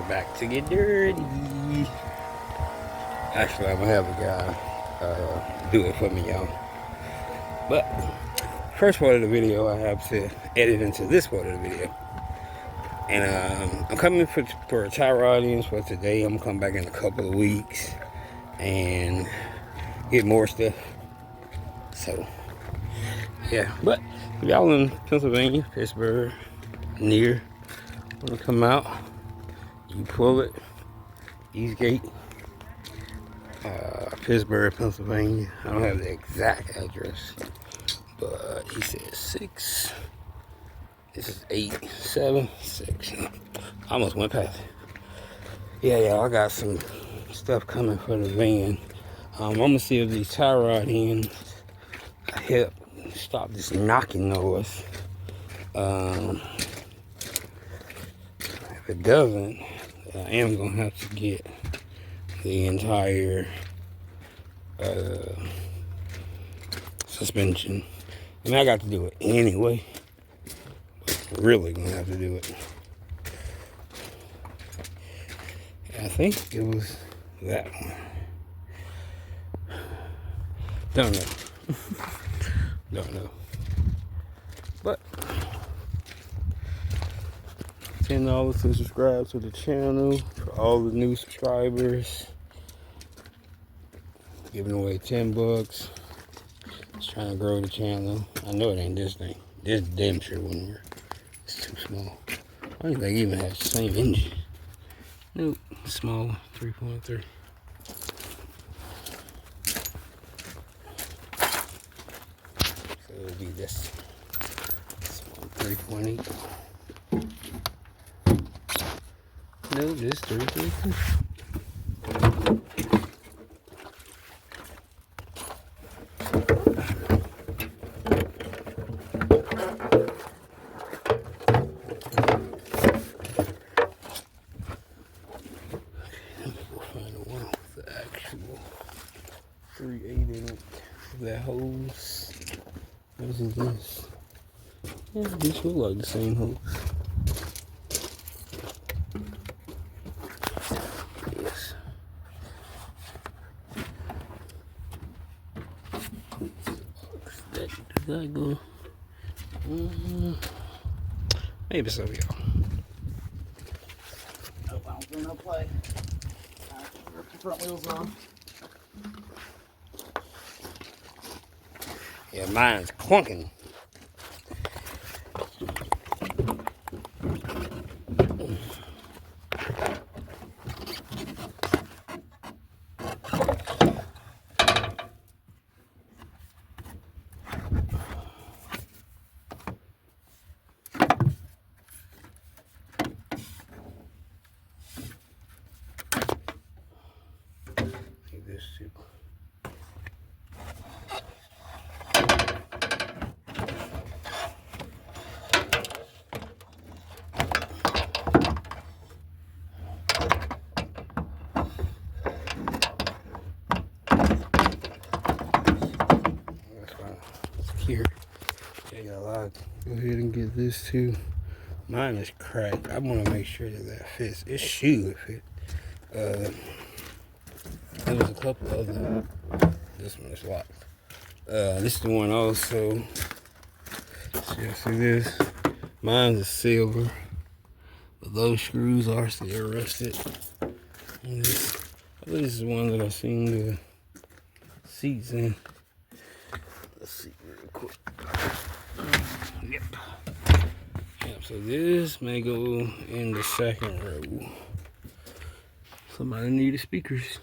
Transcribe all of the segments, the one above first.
back to get dirty. Actually, I'm gonna have a guy do it for me, y'all. But first part of the video, I have to edit into this part of the video. And I'm coming for a Thai audience for today. I'm gonna come back in a couple of weeks and get more stuff. So yeah, but if y'all in Pennsylvania, Pittsburgh, near, wanna come out, you pull it, Eastgate, Pittsburgh, Pennsylvania. I don't have the exact address, but he said 6. This is 8, 7, 6. I almost went past it. Yeah, y'all, I got some stuff coming for the van. I'm gonna see if these tie rod ends help stop this knocking noise. If it doesn't, I am gonna have to get the entire suspension. I mean, I got to do it anyway. But really gonna have to do it. I think it was that one. Don't know. Don't know. But $10 to subscribe to the channel for all the new subscribers. Giving away $10. Just trying to grow the channel. I know it ain't this thing. This damn sure wouldn't work. It's too small. I don't think it even has the same engine. Nope, small 3.3. So it'll be this one 3.8. No, this 3.3. The actual 3/8 in it. That hose. What is this? Yeah, these look like the same hose. Yes. Does that go? Maybe so, y'all. Nope, I don't feel no play. Rip the front wheels on. Yeah, mine's clunking. This too. Here. Yeah, got a lot. Go ahead and get this too. Mine is cracked. I want to make sure that fits. It should fit. There was a couple of them. This one is locked. This is the one also. See this? Mine's is silver, but those screws are still rusted. And this, I believe this is one that I've seen the seats in. Let's see real quick. Yep. So this may go in the second row. Somebody needed speakers.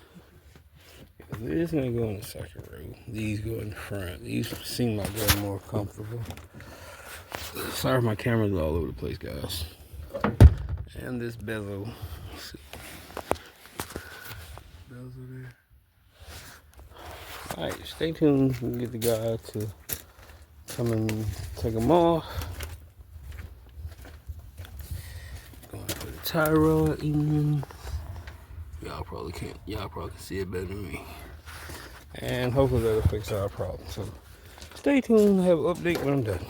This may go in the second row. These go in the front. These seem like they're more comfortable. Sorry if my camera's all over the place, guys. And this bezel. Bezel there. Alright, stay tuned. We'll get the guy to come and take them off. Going to put a tie rod in. Y'all probably can see it better than me. And hopefully that'll fix our problem. So stay tuned. I have an update when I'm done.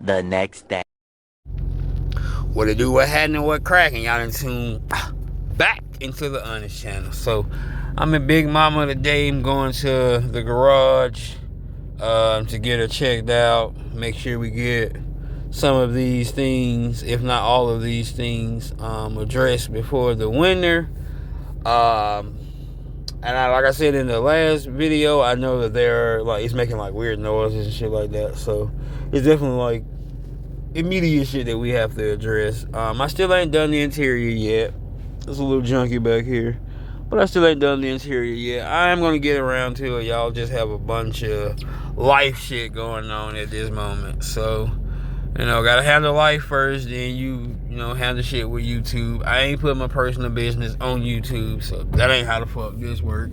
the next day. What it do, what happening, what cracking? Y'all done tune back into the Honest channel. So I'm in Big Mama today. I'm going to the garage to get her checked out. Make sure we get some of these things, if not all of these things, addressed before the winter. And like I said in the last video, I know that they're like, it's making like weird noises and shit like that. So it's definitely like immediate shit that we have to address. I still ain't done the interior yet. It's a little junky back here, but I still ain't done the interior yet. I am gonna get around to it. Y'all just have a bunch of life shit going on at this moment. So, you know, gotta handle life first, then you know, handle shit with YouTube. I ain't put my personal business on YouTube, so that ain't how the fuck this work.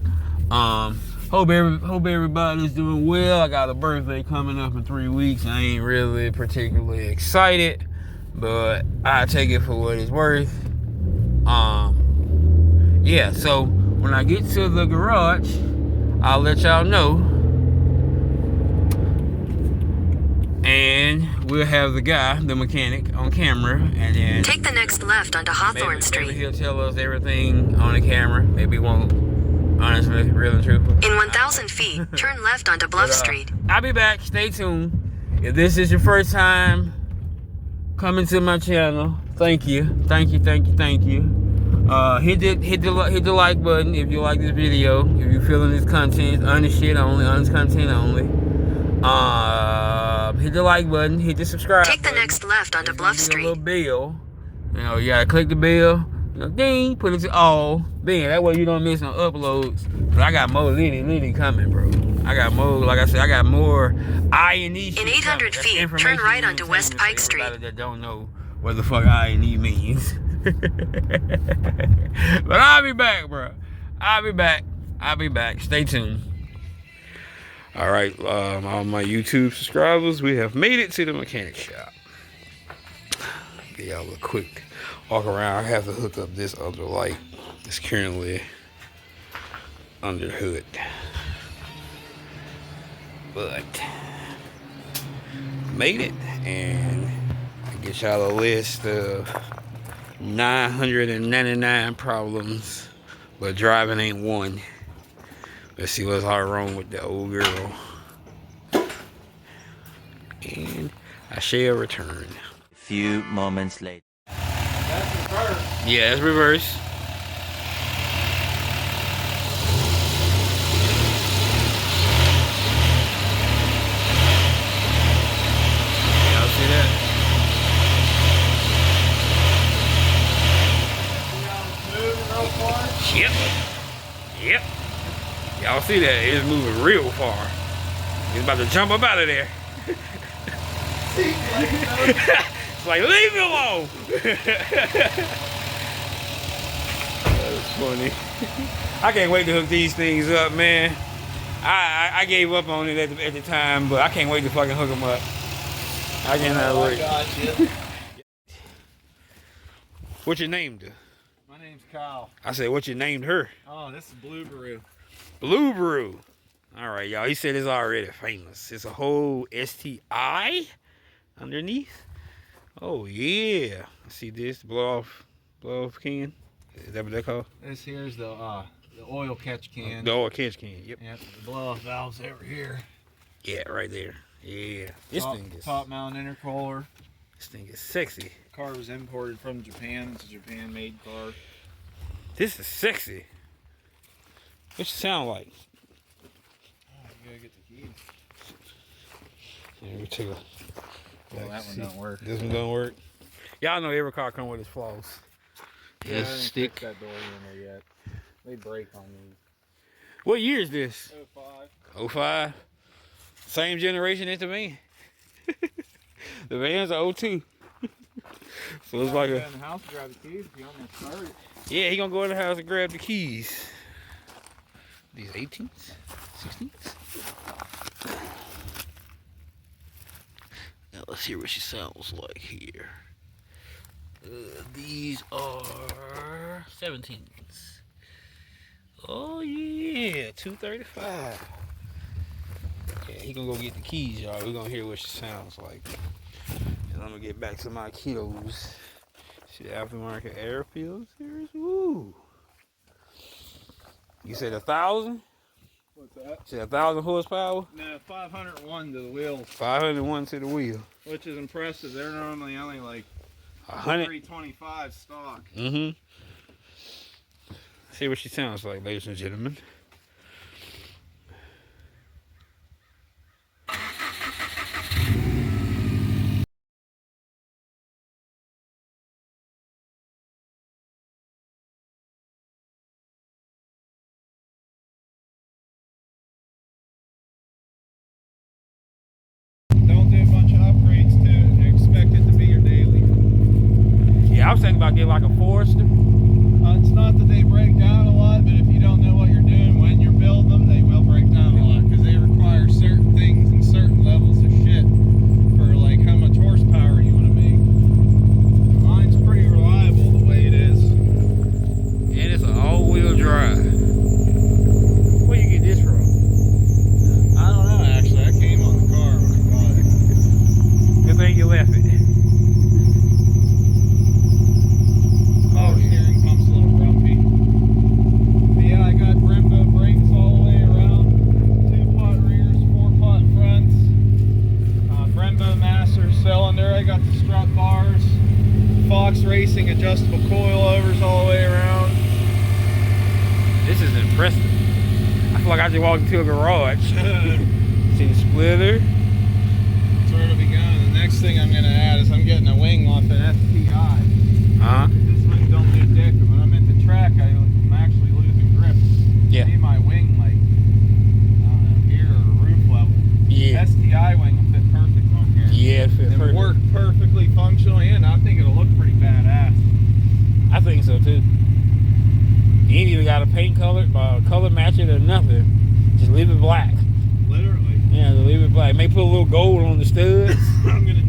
Hope everybody's doing well. I got a birthday coming up in 3 weeks. I ain't really particularly excited, but I take it for what it's worth. Yeah, so when I get to the garage, I'll let y'all know. And we'll have the guy, the mechanic, on camera, and then take the next left onto Hawthorne Street. Maybe he'll tell us everything on the camera. Maybe he won't. Honestly, real and truthful. In 1,000 feet, turn left onto Bluff Street. I'll be back. Stay tuned. If this is your first time coming to my channel, thank you. Hit the like button if you like this video. If you're feeling this content, honest shit only, honest content only. Hit the like button, hit the subscribe button. Take the next left onto Bluff Street. A little bell. You know, you gotta click the bell. You know, ding, put it to all. Bang, that way you don't miss no uploads. But I got more Liddy coming, bro. I got more, like I said, I got more I&E shit. In 800 feet, turn right onto West Pike Street. Everybody that don't know what the fuck I&E means. But I'll be back, bro. I'll be back. Stay tuned. All right, all my YouTube subscribers, we have made it to the mechanic shop. Get y'all a quick walk around. I have to hook up this other light. It's currently under the hood. But made it, and I get y'all a list of 999 problems, but driving ain't one. Let's see what's all wrong with the old girl. And I shall return. A few moments later. That's reverse. Yeah, that's reverse. Y'all see that? Yep. Y'all see that? It's moving real far. It's about to jump up out of there. It's like, leave me alone. That's funny. I can't wait to hook these things up, man. I gave up on it at the time, but I can't wait to fucking hook them up. I cannot wait. Gotcha. What you named her? My name's Kyle. I said, what you named her? Oh, this is Blue Brew. Blue Brew. All right, y'all. He said it's already famous. It's a whole STI underneath. Oh yeah. See this blow off can? Is that what they call? This here's the oil catch can. The oil catch can. Yep. Yep. The blow off valves over here. Yeah, right there. Yeah. This thing is top mount intercooler. This thing is sexy. The car was imported from Japan. It's a Japan-made car. This is sexy. What you sound like? Oh, you gotta get the keys. Yeah, we take a. Well, that one don't work. This one don't work. Y'all know every car come with its flaws. Yeah, It's stick. that door in there yet. They break on these. What year is this? 05. 05. Same generation as the van. The van's a 02. So it's like Go a. in the house and grab the keys if you want me to start it. Yeah, he gonna go in the house and grab the keys. These 18s, 16s. Now let's hear what she sounds like here. These are 17s. Oh yeah, 235. Yeah, he gonna go get the keys, y'all. We're gonna hear what she sounds like. I'm gonna get back to my kilos. See the aftermarket air filters. Woo. You said 1,000? What's that? Said 1,000 horsepower? No, 501 to the wheels. 501 to the wheel. Which is impressive. They're normally only like 100. 325 stock. Mm-hmm. See what she sounds like, ladies and gentlemen. Don't do a bunch of upgrades to it and expect it to be your daily. Yeah, I was thinking about getting like a Forester. It's not that they break down a lot, but if you don't know what you're doing when you're building them, they will break down a lot because they require certain things and certain levels of shit for like how much horsepower you want to make. Mine's pretty reliable the way it is. And it's an all-wheel drive. Where you get this from? I don't know actually. I came on the car when I bought it. Good thing you left it. Power steering pump's a little grumpy. But yeah, I got Brembo brakes all the way around. 2-pot rears, 4-pot fronts. Brembo master cylinder. I got the strut bars. Fox Racing adjustable coilovers all the way around. This is impressive. I feel like I just walked into a garage. See the splitter. That's where it'll be going. The next thing I'm going to add is I'm getting a wing off an STI. Uh-huh. This wing don't do dick. And when I'm at the track, I'm actually losing grip. Yeah. I need my wing like, I don't know, here or roof level. Yeah. STI wing will fit perfect on here. Yeah, it fits It'll perfect. work perfectly functionally, and I think it'll look pretty badass. I think so too. You ain't even got a paint color, color match it or nothing. Just leave it black. Literally. Yeah, just leave it black. May put a little gold on the studs. I'm gonna